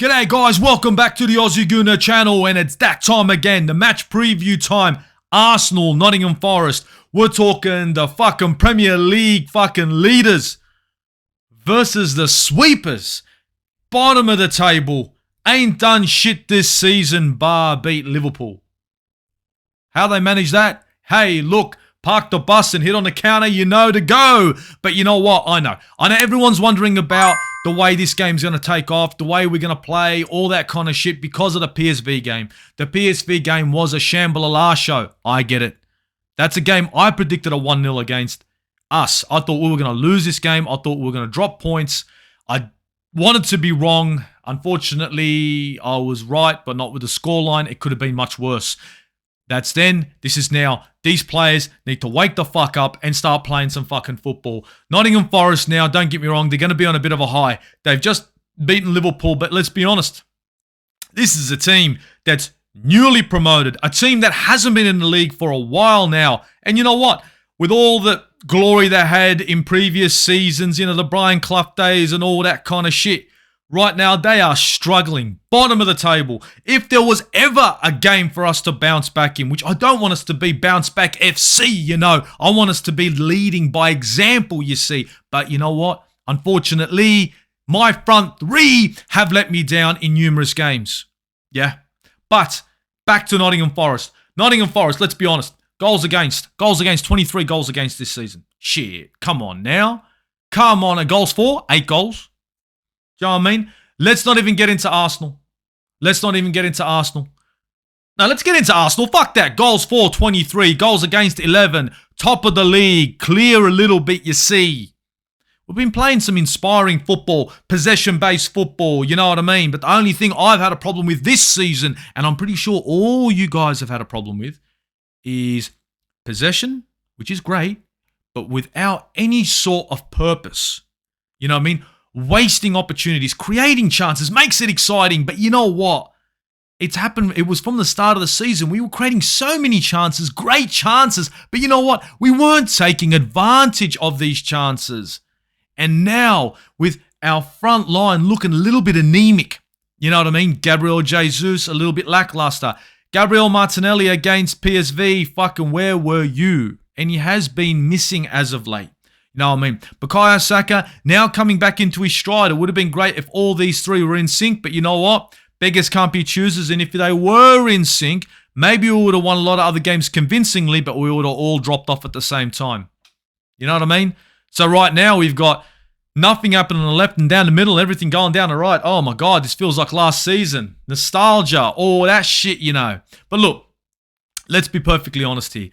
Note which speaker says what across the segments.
Speaker 1: G'day guys, welcome back to the Aussie Gooner channel, and it's that time again, the match preview time. Arsenal, Nottingham Forest. We're talking the fucking Premier League fucking leaders versus the sweepers. Bottom of the table. Ain't done shit this season bar beat Liverpool. How they manage that? Hey, look, park the bus and hit on the counter, you know to go. But you know what? I know everyone's wondering about the way this game's going to take off, the way we're going to play, all that kind of shit because of the PSV game. The PSV game was a shamble show. I get it. That's a game I predicted a 1-0 against us. I thought we were going to lose this game. I thought we were going to drop points. I wanted to be wrong. Unfortunately, I was right, but not with the scoreline. It could have been much worse. That's then. This is now. These players need to wake the fuck up and start playing some fucking football. Nottingham Forest now, don't get me wrong, they're going to be on a bit of a high. They've just beaten Liverpool, but let's be honest. This is a team that's newly promoted. A team that hasn't been in the league for a while now. And you know what? With all the glory they had in previous seasons, the Brian Clough days and all that kind of shit, right now, they are struggling. Bottom of the table. If there was ever a game for us to bounce back in, which I don't want us to be bounce back FC, I want us to be leading by example, you see. But you know what? Unfortunately, my front three have let me down in numerous games. Yeah. But back to Nottingham Forest. Nottingham Forest, let's be honest. Goals against, 23 goals against this season. Shit. Come on now. Come on. And goals for? 8 goals. Do you know what I mean? Let's not even get into Arsenal. Now, let's get into Arsenal. Fuck that. Goals for, 23. Goals against, 11. Top of the league. Clear a little bit, you see. We've been playing some inspiring football, possession-based football, you know what I mean? But the only thing I've had a problem with this season, and I'm pretty sure all you guys have had a problem with, is possession, which is great, but without any sort of purpose. You know what I mean? Wasting opportunities, creating chances, makes it exciting. But you know what? It's happened. It was from the start of the season. We were creating so many chances, great chances. But you know what? We weren't taking advantage of these chances. And now, with our front line looking a little bit anemic, you know what I mean? Garbriel Jesus, a little bit lackluster. Gabriel Martinelli against PSV, fucking where were you? And he has been missing as of late. You know what I mean? Bukayo Saka now coming back into his stride. It would have been great if all these three were in sync, but you know what? Beggars can't be choosers, and if they were in sync, maybe we would have won a lot of other games convincingly, but we would have all dropped off at the same time. You know what I mean? So right now we've got nothing happening on the left and down the middle, everything going down the right. Oh my God, this feels like last season. Nostalgia, all that shit, But look, let's be perfectly honest here.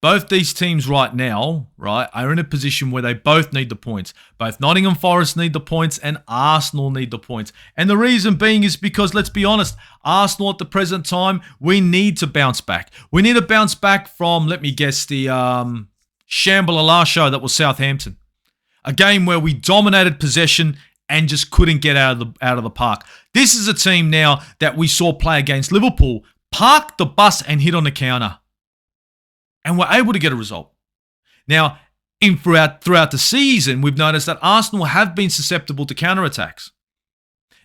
Speaker 1: Both these teams right now, are in a position where they both need the points. Both Nottingham Forest need the points and Arsenal need the points. And the reason being is because, let's be honest, Arsenal at the present time, we need to bounce back. We need to bounce back from, let me guess, the shamble show that was Southampton. A game where we dominated possession and just couldn't get out of the park. This is a team now that we saw play against Liverpool, park the bus and hit on the counter. And we're able to get a result. Now, throughout the season, we've noticed that Arsenal have been susceptible to counterattacks.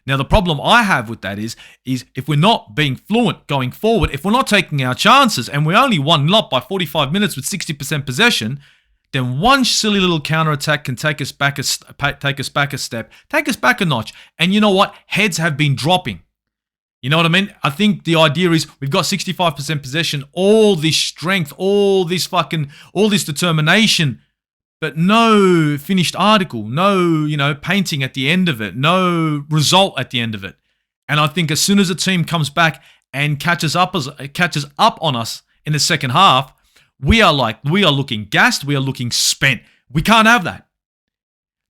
Speaker 1: Now, the problem I have with that is if we're not being fluent going forward, if we're not taking our chances, and we only won not by 45 minutes with 60% possession, then one silly little counterattack can take us back a step, take us back a notch. And you know what? Heads have been dropping. You know what I mean? I think the idea is we've got 65% possession, all this strength, all this determination, but no finished article, no, painting at the end of it, no result at the end of it. And I think as soon as a team comes back and catches up on us in the second half, we are looking gassed, we are looking spent. We can't have that.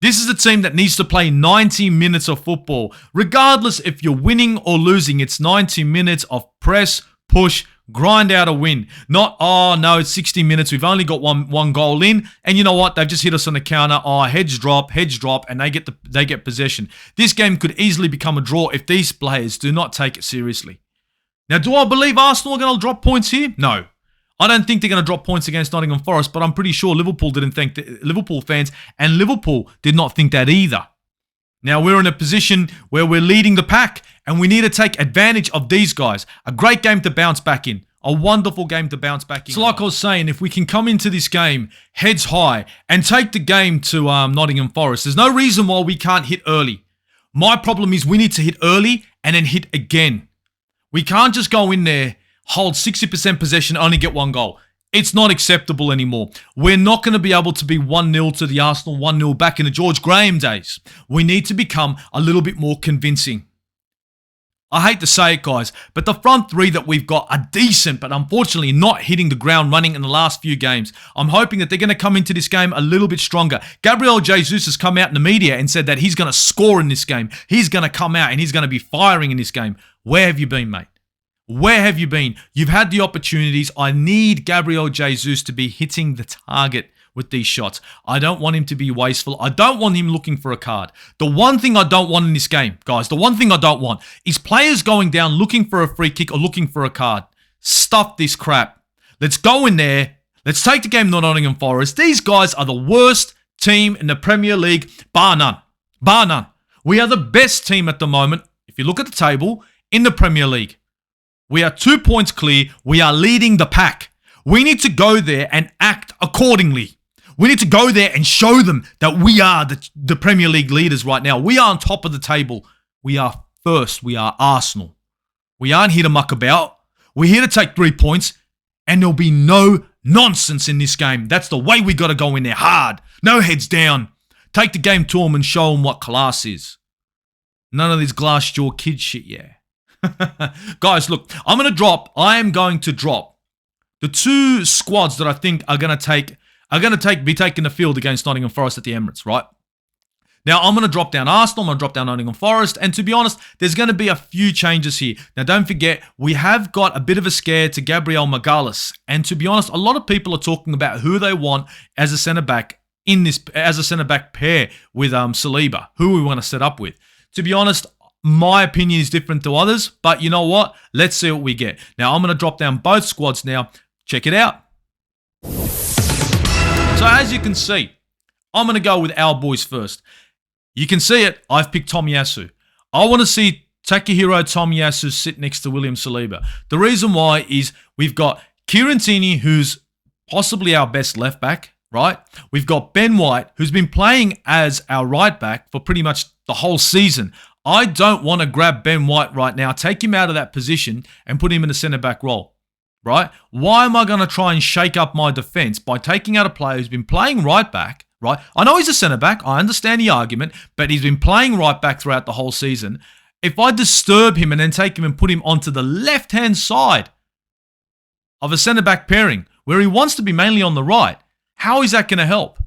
Speaker 1: This is a team that needs to play 90 minutes of football. Regardless if you're winning or losing, it's 90 minutes of press, push, grind out a win. Not, oh no, it's 60 minutes, we've only got one goal in, and you know what? They've just hit us on the counter. Oh, heads drop, and they get possession. This game could easily become a draw if these players do not take it seriously. Now, do I believe Arsenal are going to drop points here? No. I don't think they're going to drop points against Nottingham Forest, but I'm pretty sure Liverpool fans and Liverpool did not think that either. Now we're in a position where we're leading the pack and we need to take advantage of these guys. A great game to bounce back in. A wonderful game to bounce back in. So like I was saying, if we can come into this game heads high and take the game to Nottingham Forest, there's no reason why we can't hit early. My problem is we need to hit early and then hit again. We can't just go in there, hold 60% possession, only get one goal. It's not acceptable anymore. We're not going to be able to be 1-0 to the Arsenal, 1-0 back in the George Graham days. We need to become a little bit more convincing. I hate to say it, guys, but the front three that we've got are decent, but unfortunately not hitting the ground running in the last few games. I'm hoping that they're going to come into this game a little bit stronger. Garbriel Jesus has come out in the media and said that he's going to score in this game. He's going to come out and he's going to be firing in this game. Where have you been, mate? Where have you been? You've had the opportunities. I need Garbriel Jesus to be hitting the target with these shots. I don't want him to be wasteful. I don't want him looking for a card. The one thing I don't want in this game, guys, the one thing I don't want is players going down looking for a free kick or looking for a card. Stuff this crap. Let's go in there. Let's take the game to Nottingham Forest. These guys are the worst team in the Premier League, bar none. Bar none. We are the best team at the moment, if you look at the table, in the Premier League. We are 2 points clear. We are leading the pack. We need to go there and act accordingly. We need to go there and show them that we are the Premier League leaders right now. We are on top of the table. We are first. We are Arsenal. We aren't here to muck about. We're here to take 3 points, and there'll be no nonsense in this game. That's the way we got to go in there hard. No heads down. Take the game to them and show them what class is. None of this glass jaw kid shit, yeah. Guys, look, I am going to drop the two squads that I think are going to be taking the field against Nottingham Forest at the Emirates, right? Now, I'm going to drop down Arsenal, I'm going to drop down Nottingham Forest, and to be honest, there's going to be a few changes here. Now, don't forget, we have got a bit of a scare to Garbriel Magalhaes, and to be honest, a lot of people are talking about who they want as a centre-back as a centre-back pair with Saliba, who we want to set up with. To be honest, my opinion is different to others, but you know what? Let's see what we get. Now, I'm going to drop down both squads now. Check it out. So, as you can see, I'm going to go with our boys first. You can see it. I've picked Tomiyasu. I want to see Takehiro Tomiyasu sit next to William Saliba. The reason why is we've got Kieran Tierney, who's possibly our best left back, right? We've got Ben White, who's been playing as our right back for pretty much the whole season. I don't want to grab Ben White right now, take him out of that position and put him in a centre-back role, right? Why am I going to try and shake up my defence by taking out a player who's been playing right back, right? I know he's a centre-back. I understand the argument, but he's been playing right back throughout the whole season. If I disturb him and then take him and put him onto the left-hand side of a centre-back pairing where he wants to be mainly on the right, how is that going to help?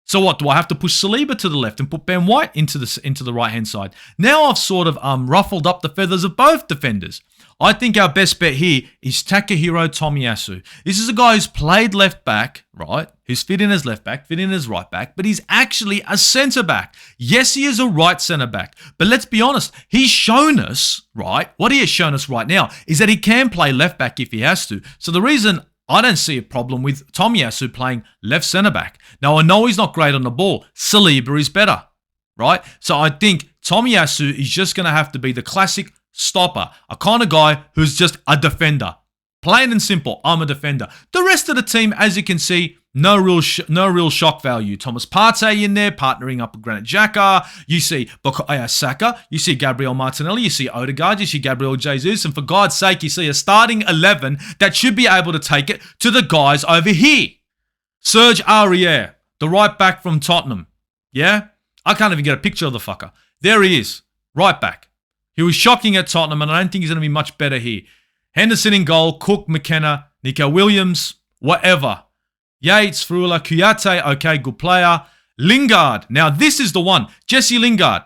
Speaker 1: So what, do I have to push Saliba to the left and put Ben White into the right-hand side? Now I've sort of ruffled up the feathers of both defenders. I think our best bet here is Takehiro Tomiyasu. This is a guy who's played left back, right? Who's fit in as left back, fit in as right back, but he's actually a centre back. Yes, he is a right centre back, but let's be honest, he's shown us, right? What he has shown us right now is that he can play left back if he has to. So the reason I don't see a problem with Tomiyasu playing left centre-back. Now, I know he's not great on the ball. Saliba is better, right? So I think Tomiyasu is just going to have to be the classic stopper, a kind of guy who's just a defender. Plain and simple, I'm a defender. The rest of the team, as you can see, no real shock value. Thomas Partey in there, partnering up with Granit Xhaka. You see Saka. You see Gabriel Martinelli. You see Odegaard. You see Gabriel Jesus. And for God's sake, you see a starting 11 that should be able to take it to the guys over here. Serge Aurier, the right back from Tottenham. Yeah? I can't even get a picture of the fucker. There he is, right back. He was shocking at Tottenham, and I don't think he's going to be much better here. Henderson in goal, Cook, McKenna, Nico Williams, whatever. Yates, Frula, Kouyaté, okay, good player. Lingard, now this is the one. Jesse Lingard,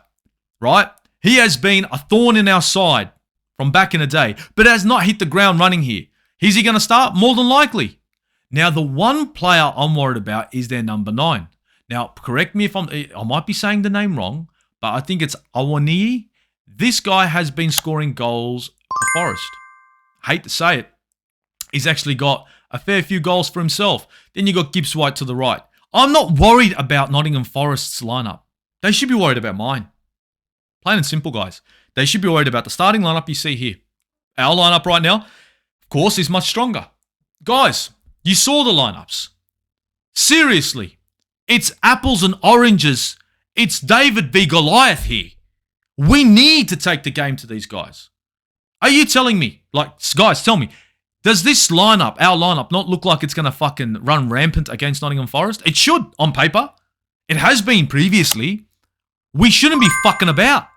Speaker 1: right? He has been a thorn in our side from back in the day, but has not hit the ground running here. Is he going to start? More than likely. Now, the one player I'm worried about is their number 9. Now, correct me if I might be saying the name wrong, but I think it's Awoniyi. This guy has been scoring goals for Forest. Hate to say it. He's actually got a fair few goals for himself. Then you got Gibbs White to the right. I'm not worried about Nottingham Forest's lineup. They should be worried about mine. Plain and simple, guys. They should be worried about the starting lineup you see here. Our lineup right now, of course, is much stronger. Guys, you saw the lineups. Seriously, it's apples and oranges. It's David v. Goliath here. We need to take the game to these guys. Are you telling me, guys, tell me, does this lineup, our lineup, not look like it's going to fucking run rampant against Nottingham Forest? It should, on paper. It has been previously. We shouldn't be fucking about.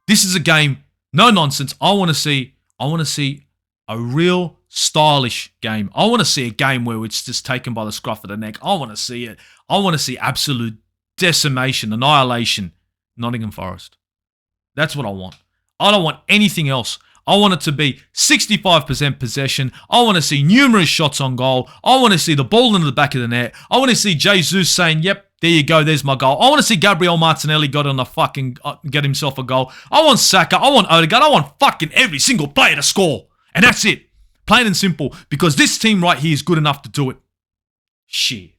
Speaker 1: This is a game, no nonsense. I want to see a real stylish game. I want to see a game where it's just taken by the scruff of the neck. I want to see it. I want to see absolute decimation, annihilation, Nottingham Forest. That's what I want. I don't want anything else. I want it to be 65% possession. I want to see numerous shots on goal. I want to see the ball into the back of the net. I want to see Jesus saying, yep, there you go, there's my goal. I want to see Garbriel Martinelli get himself a goal. I want Xhaka. I want Odegaard. I want fucking every single player to score. And that's it. Plain and simple. Because this team right here is good enough to do it. Shit.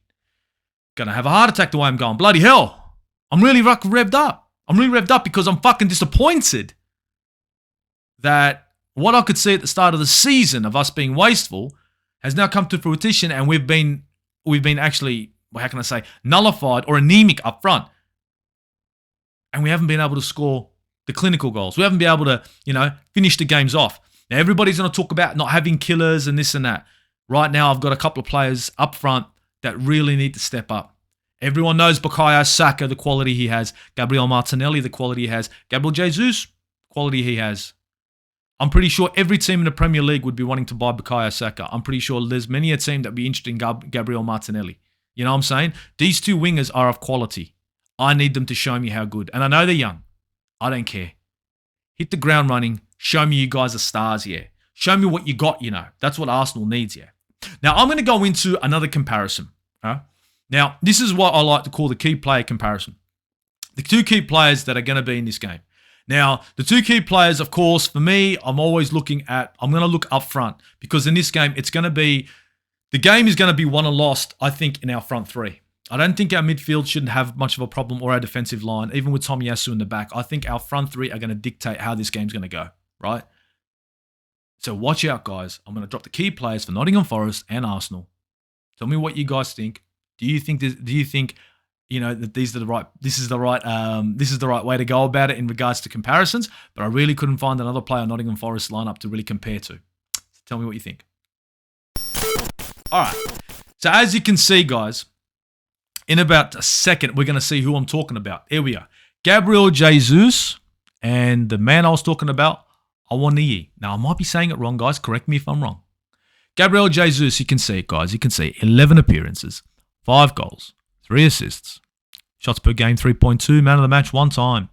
Speaker 1: Gonna have a heart attack the way I'm going. Bloody hell. I'm really revved up. I'm really revved up because I'm fucking disappointed that what I could see at the start of the season of us being wasteful has now come to fruition, and we've been actually, how can I say, nullified or anemic up front. And we haven't been able to score the clinical goals. We haven't been able to, finish the games off. Now, everybody's going to talk about not having killers and this and that. Right now, I've got a couple of players up front that really need to step up. Everyone knows Bukayo Saka, the quality he has. Gabriel Martinelli, the quality he has. Gabriel Jesus, quality he has. I'm pretty sure every team in the Premier League would be wanting to buy Bukayo Saka. I'm pretty sure there's many a team that would be interested in Gabriel Martinelli. You know what I'm saying? These two wingers are of quality. I need them to show me how good. And I know they're young. I don't care. Hit the ground running. Show me you guys are stars, yeah. Show me what you got, That's what Arsenal needs, yeah. Now, I'm going to go into another comparison. Now, this is what I like to call the key player comparison. The two key players that are going to be in this game. Now, the two key players, of course, for me, I'm going to look up front because in this game, the game is going to be won or lost, I think, in our front three. I don't think our midfield shouldn't have much of a problem or our defensive line, even with Tomiyasu in the back. I think our front three are going to dictate how this game's going to go, right? So watch out, guys. I'm going to drop the key players for Nottingham Forest and Arsenal. Tell me what you guys think. Do you think that this is the right way to go about it in regards to comparisons? But I really couldn't find another player on Nottingham Forest lineup to really compare to. So tell me what you think. All right. So as you can see, guys, in about a second, we're going to see who I'm talking about. Here we are. Gabriel Jesus and the man I was talking about, Awoniyi. Now, I might be saying it wrong, guys. Correct me if I'm wrong. Gabriel Jesus, you can see it, guys. You can see 11 appearances, 5 goals, 3 assists. Shots per game, 3.2. Man of the match, 1 time.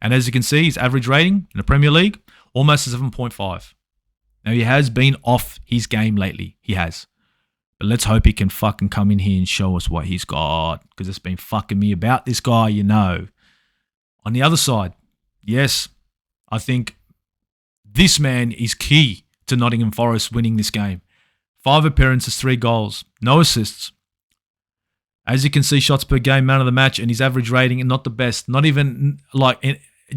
Speaker 1: And as you can see, his average rating in the Premier League, almost a 7.5. Now, he has been off his game lately. He has. But let's hope he can fucking come in here and show us what he's got. Because it's been fucking me about this guy, On the other side, yes, I think this man is key to Nottingham Forest winning this game. 5 appearances, 3 goals, no assists. As you can see, shots per game, man of the match, and his average rating, and not the best. Not even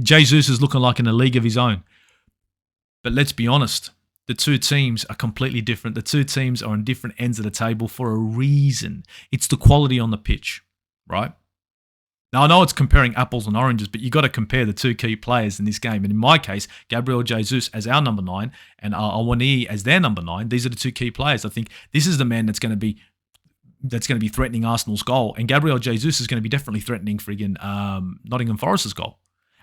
Speaker 1: Jesus is looking like in a league of his own. But let's be honest, the two teams are completely different. The two teams are on different ends of the table for a reason. It's the quality on the pitch, right? Now, I know it's comparing apples and oranges, but you got to compare the two key players in this game. And in my case, Gabriel Jesus as our number 9 and Awoniyi as their number 9. These are the two key players. I think this is the man that's going to be threatening Arsenal's goal. And Gabriel Jesus is going to be definitely threatening friggin' Nottingham Forest's goal.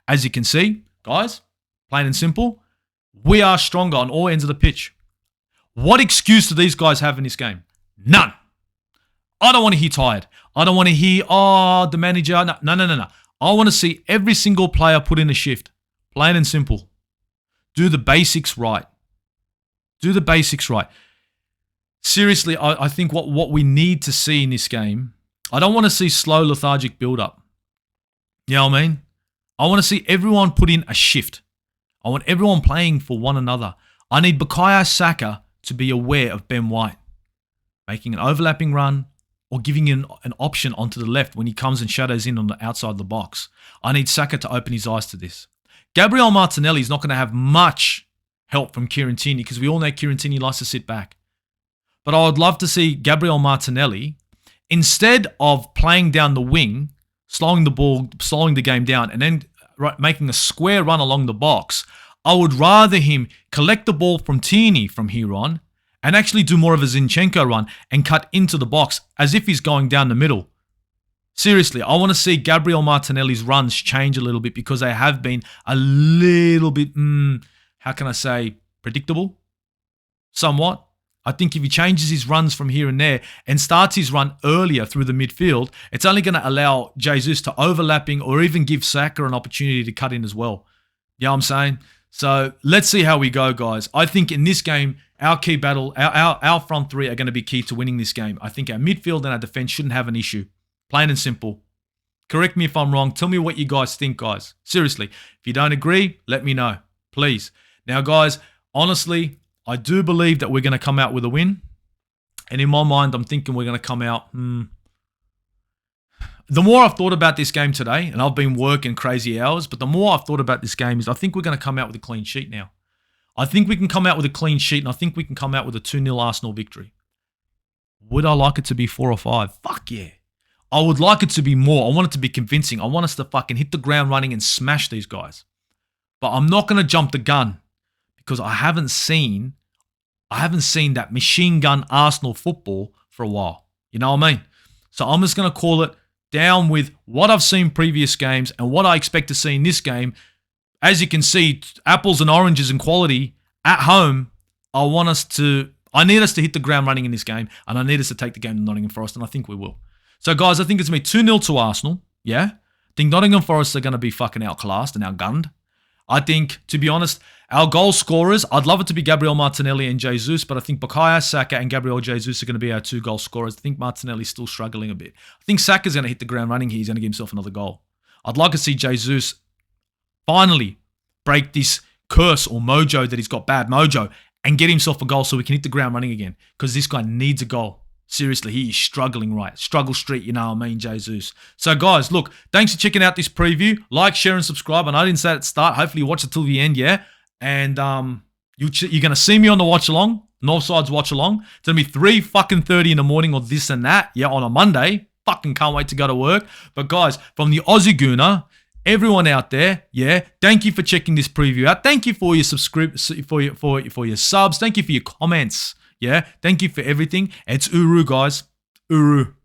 Speaker 1: As you can see, guys, plain and simple, we are stronger on all ends of the pitch. What excuse do these guys have in this game? None. I don't want to hear tired. I don't want to hear, the manager. No. I want to see every single player put in a shift. Plain and simple. Do the basics right. Seriously, I think what we need to see in this game, I don't want to see slow, lethargic build-up. You know what I mean? I want to see everyone put in a shift. I want everyone playing for one another. I need Bukayo Saka to be aware of Ben White, making an overlapping run or giving him an option onto the left when he comes and shadows in on the outside of the box. I need Saka to open his eyes to this. Gabriel Martinelli is not going to have much help from Kieran Tierney because we all know Kieran Tierney likes to sit back. But I would love to see Gabriel Martinelli, instead of playing down the wing, slowing the ball, slowing the game down, and then making a square run along the box, I would rather him collect the ball from Tierney from here on and actually do more of a Zinchenko run and cut into the box as if he's going down the middle. Seriously, I want to see Gabriel Martinelli's runs change a little bit because they have been a little bit, how can I say, predictable? Somewhat. I think if he changes his runs from here and there and starts his run earlier through the midfield, it's only going to allow Jesus to overlapping or even give Xhaka an opportunity to cut in as well. You know what I'm saying? So let's see how we go, guys. I think in this game, our key battle, our front three are going to be key to winning this game. I think our midfield and our defense shouldn't have an issue. Plain and simple. Correct me if I'm wrong. Tell me what you guys think, guys. Seriously, if you don't agree, let me know, please. Now, guys, honestly, I do believe that we're going to come out with a win. And in my mind, I'm thinking we're going to come out. The more I've thought about this game today, and I've been working crazy hours, but the more I've thought about this game is I think we're going to come out with a clean sheet now. I think we can come out with a clean sheet, and I think we can come out with a 2-0 Arsenal victory. Would I like it to be 4 or 5? Fuck yeah. I would like it to be more. I want it to be convincing. I want us to fucking hit the ground running and smash these guys. But I'm not going to jump the gun because I haven't seen that machine gun Arsenal football for a while. You know what I mean? So I'm just going to call it down with what I've seen previous games and what I expect to see in this game. As you can see, apples and oranges in quality at home. I need us to hit the ground running in this game, and I need us to take the game to Nottingham Forest, and I think we will. So, guys, I think it's going to be 2-0 to Arsenal, yeah? I think Nottingham Forest are going to be fucking outclassed and outgunned. I think, to be honest, our goal scorers, I'd love it to be Gabriel Martinelli and Jesus, but I think Bukayo Saka and Gabriel Jesus are going to be our 2 goal scorers. I think Martinelli's still struggling a bit. I think Saka's going to hit the ground running here. He's going to give himself another goal. I'd like to see Jesus finally break this curse or mojo that he's got, bad mojo, and get himself a goal so we can hit the ground running again because this guy needs a goal. Seriously, he is struggling, right? Struggle street, you know what I mean, Jesus. So, guys, look, thanks for checking out this preview. Like, share, and subscribe. And I didn't say it at the start. Hopefully, you watch it till the end, yeah? And you're going to see me on the watch-along, Northside's watch-along. It's going to be 3:30 in the morning or this and that, yeah, on a Monday. Fucking can't wait to go to work. But, guys, from the Aussie Gooner, everyone out there, yeah, thank you for checking this preview out. Thank you for your for your subs. Thank you for your comments. Yeah, thank you for everything. It's Uru, guys. Uru.